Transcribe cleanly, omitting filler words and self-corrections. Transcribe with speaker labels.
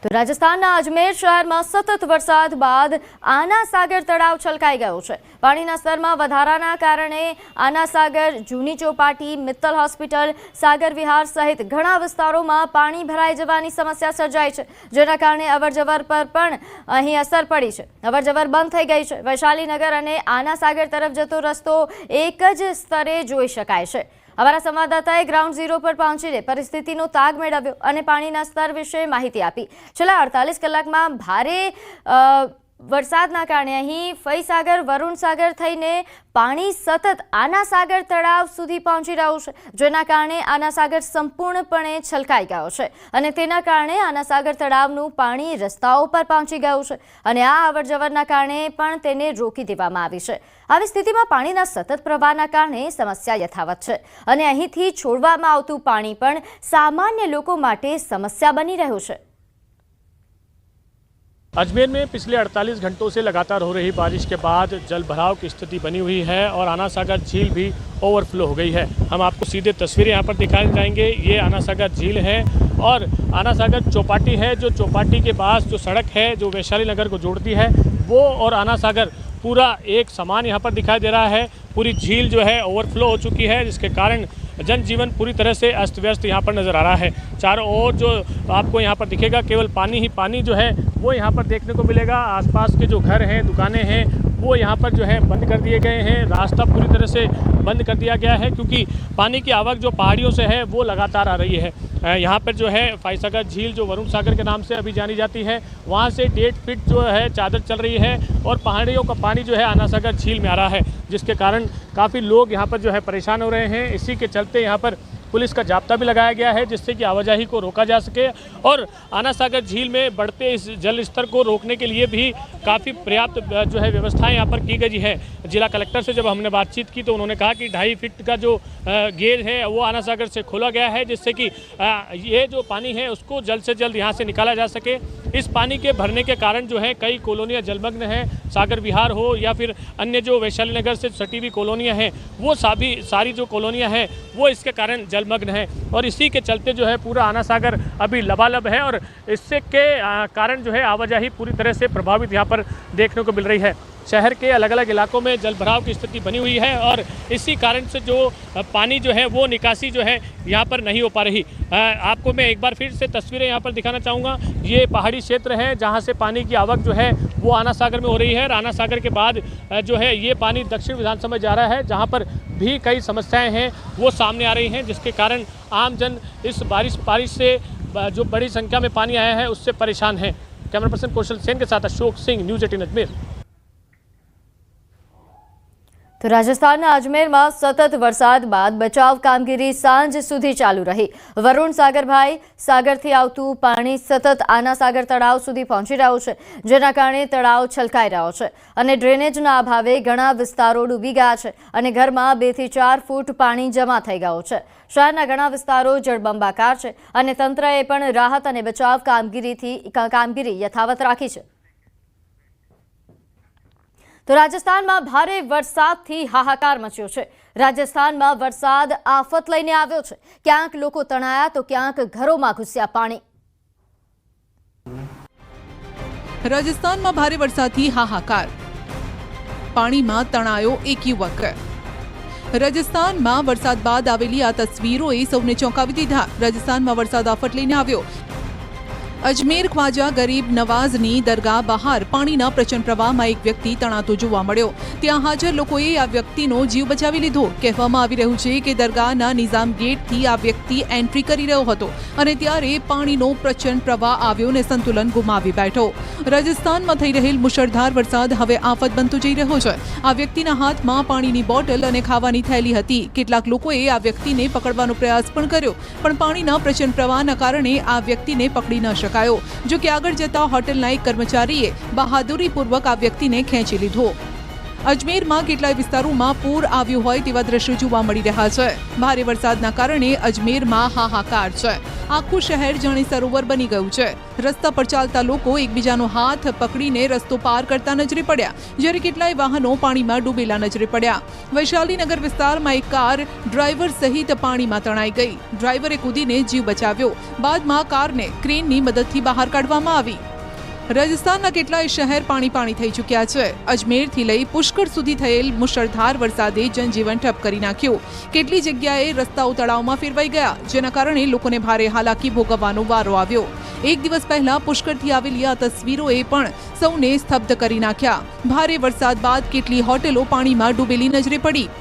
Speaker 1: તો રાજસ્થાનના અજમેર શહેરમાં સતત વરસાદ બાદ આના સાગર તળાવ છલકાઈ ગયો છે। પાણીના સ્તરમાં વધારાના કારણે આના સાગર, જૂની ચોપાટી, મિત્તલ હોસ્પિટલ, સાગર વિહાર સહિત ઘણા વિસ્તારોમાં પાણી ભરાઈ જવાની સમસ્યા સર્જાઈ છે, જેના કારણે અવરજવર પર પણ અહીં અસર પડી છે। અવરજવર બંધ થઈ ગઈ છે। વૈશાલીનગર અને આના સાગર તરફ જતો રસ્તો એક જ સ્તરે જોઈ શકાય છે। हमारा संवाददाताए ग्राउंड जीरो पर पहुंचीने परिस्थितिनो ताग मेळव्यो अने पाणीना स्तर विषे माहिती आपी। छेल्ला 48 कलाकमां भारे वरसादना कारणे અહીં ફઈસાગર, વરુણ સાગર થઈને પાણી સતત આના સાગર તળાવ સુધી પહોંચી રહ્યું છે, જેના કારણે આના સાગર સંપૂર્ણપણે છલકાઈ ગયો છે અને તેના કારણે આના સાગર તળાવનું પાણી રસ્તાઓ પર પહોંચી ગયું છે અને આ અવરજવરના કારણે પણ તેને રોકી દેવામાં આવી છે। આવી સ્થિતિમાં પાણીના સતત પ્રવાહના કારણે સમસ્યા યથાવત છે અને અહીંથી છોડવામાં આવતું પાણી પણ સામાન્ય લોકો માટે સમસ્યા બની રહ્યું છે।
Speaker 2: अजमेर में पिछले 48 घंटों से लगातार हो रही बारिश के बाद जल भराव की स्थिति बनी हुई है और आना सागर झील भी ओवरफ्लो हो गई है। हम आपको सीधे तस्वीरें यहाँ पर दिखाने जाएंगे। ये आना सागर झील है और आना सागर चौपाटी है। जो चौपाटी के पास जो सड़क है जो वैशाली नगर को जोड़ती है, वो और आना सागर पूरा एक समान यहाँ पर दिखाई दे रहा है। पूरी झील जो है ओवरफ्लो हो चुकी है, जिसके कारण जनजीवन पूरी तरह से अस्त व्यस्त यहाँ पर नज़र आ रहा है। चारों ओर जो आपको यहाँ पर दिखेगा केवल पानी ही पानी जो है वो यहाँ पर देखने को मिलेगा। आसपास के जो घर हैं, दुकानें हैं, वो यहाँ पर जो है बंद कर दिए गए हैं। रास्ता पूरी तरह से बंद कर दिया गया है क्योंकि पानी की आवक जो पहाड़ियों से है वो लगातार आ रही है। यहाँ पर जो है फईसागर झील जो वरुण सागर के नाम से अभी जानी जाती है, वहाँ से 1.5 फीट जो है चादर चल रही है और पहाड़ियों का पानी जो है आना सागर झील में आ रहा है, जिसके कारण काफ़ी लोग यहाँ पर जो है परेशान हो रहे हैं। इसी के चलते यहाँ पर पुलिस का जाब्ता भी लगाया गया है, जिससे कि आवाजाही को रोका जा सके और आना सागर झील में बढ़ते इस जल स्तर को रोकने के लिए भी काफ़ी पर्याप्त जो है व्यवस्थाएं यहाँ पर की गई है। जिला कलेक्टर से जब हमने बातचीत की तो उन्होंने कहा कि 2.5 फीट का जो गेज है वो आना सागर से खोला गया है, जिससे कि ये जो पानी है उसको जल्द से जल्द यहाँ से निकाला जा सके। इस पानी के भरने के कारण जो है कई कॉलोनियाँ जलमग्न हैं। सागर विहार हो या फिर अन्य जो वैशाली नगर से सटी हुई कॉलोनियाँ हैं, वो सारी जो कॉलोनियाँ हैं वो इसके कारण जलमग्न है और इसी के चलते जो है पूरा आना सागर अभी लबालब है और इससे के कारण जो है आवाजाही पूरी तरह से प्रभावित यहाँ पर देखने को मिल रही है। शहर के अलग अलग इलाकों में जल भराव की स्थिति बनी हुई है और इसी कारण से जो पानी जो है वो निकासी जो है यहाँ पर नहीं हो पा रही। आपको मैं एक बार फिर से तस्वीरें यहाँ पर दिखाना चाहूँगा। ये पहाड़ी क्षेत्र है जहाँ से पानी की आवक जो है वो आना सागर में हो रही है। आना सागर के बाद जो है ये पानी दक्षिण विधानसभा में जा रहा है, जहाँ पर भी कई समस्याएं हैं वो सामने आ रही हैं, जिसके कारण आमजन इस बारिश से जो बड़ी संख्या में पानी आया है उससे परेशान है। कैमरा पर्सन कौशल सेन के साथ अशोक सिंह, न्यूज़ 18 अजमेर।
Speaker 1: तो રાજસ્થાનના અજમેરમાં સતત વરસાદ બાદ બચાવ કામગીરી સાંજ સુધી ચાલુ રહી। વરુણ સાગરભાઈ, સાગરથી આવતું પાણી સતત આના સાગર તળાવ સુધી પહોંચી રહ્યું છે, જેના કારણે તળાવ છલકાઈ રહ્યો છે અને ડ્રેનેજના અભાવે ઘણા વિસ્તારો ડૂબી ગયા છે અને ઘરમાં 2 થી 4 ફૂટ પાણી જમા થઈ ગયું છે। શહેરના ઘણા વિસ્તારો જળબંબાકાર છે અને તંત્રએ પણ રાહત અને બચાવ કામગીરી યથાવત રાખી છે। तो राजस्थान में भारे वरसादथी हाहाकार मच्यो छे। राजस्थान में वरसाद आफत लईने आव्यो छे। क्यांक लोको तणाया तो क्यांक घरों घुस्या पाणी।
Speaker 3: राजस्थान में भारे वरसादथी हाहाकार, पाणी में तणायो एक युवक। राजस्थान में वरसाद बाद आवेली आ तस्वीरों सौने चौंकावी दीधा। राजस्थान में वरसाद आफत लईने आव्यो। अजमेर ख्वाजा गरीब नवाजनी दरगाह बहार पाणीना प्रचंड प्रवाहमां एक व्यक्ति तणातो जोवा मळ्यो। त्यां हाजर लोकोए आ व्यक्तिनो जीव बचावी लीधो। कहेवामां आवी रह्युं छे के दरगाहना निजाम गेटथी आ व्यक्ति एंट्री करी रह्यो हतो अने त्यारे पाणीनो प्रचंड प्रवाह आव्यो ने संतुलन गुमावी बैठो। राजस्थानमां थई रहेल मुसळधार वरसाद हवे आफत बनतो जई रह्यो छे। आ व्यक्तिना हाथमां पाणीनी बोटल अने खावानी थैली हती। કેટલાક લોકોએ આ વ્યક્તિને પકડવાનો પ્રયાસ પણ કર્યો, પણ પાણીના પ્રચંડ પ્રવાહના કારણે આ વ્યક્તિને પકડી ન શકાયો। જો કે આગળ જતા હોટલના એક કર્મચારીએ બહાદુરીપૂર્વક આ વ્યક્તિને ખેંચી લીધો। અજમેરમાં કેટલાય વિસ્તારોમાં પૂર આવ્યું હોય તેવા દ્રશ્યો જોવા મળી રહ્યા છે. ભારે વરસાદના કારણે અજમેરમાં હાહાકાર છે. આખું શહેર જાણે સરોવર બની ગયું છે. રસ્તા પર ચાલતા લોકો એકબીજાનો હાથ પકડીને રસ્તો પાર કરતા નજરે પડ્યા, જ્યારે કેટલાય વાહનો પાણીમાં ડૂબેલા નજરે પડ્યા. વૈશાલીનગર વિસ્તારમાં એક કાર ડ્રાઈવર સહિત પાણીમાં તણાઈ ગઈ. ડ્રાઈવરે કૂદીને જીવ બચાવ્યો. બાદમાં કારને ક્રેનની મદદથી બહાર કાઢવામાં આવી. રાજસ્થાનના કેટલાય શહેર પાણી થઈ ચૂક્યા છે. અજમેરથી લઈ પુષ્કર સુધી થયેલ મુશળધાર વરસાદે જનજીવન ઠપ કરી નાખ્યું. કેટલી જગ્યાએ રસ્તાઓ તળાવમાં ફેરવાઈ ગયા, જેના કારણે લોકોને ભારે હાલાકી ભોગવવાનો વારો આવ્યો. એક દિવસ પહેલા પુષ્કરથી આવેલી આ તસવીરોએ પણ સૌને સ્તબ્ધ કરી નાખ્યા. ભારે વરસાદ બાદ કેટલી હોટેલો પાણીમાં ડૂબેલી નજરે પડી.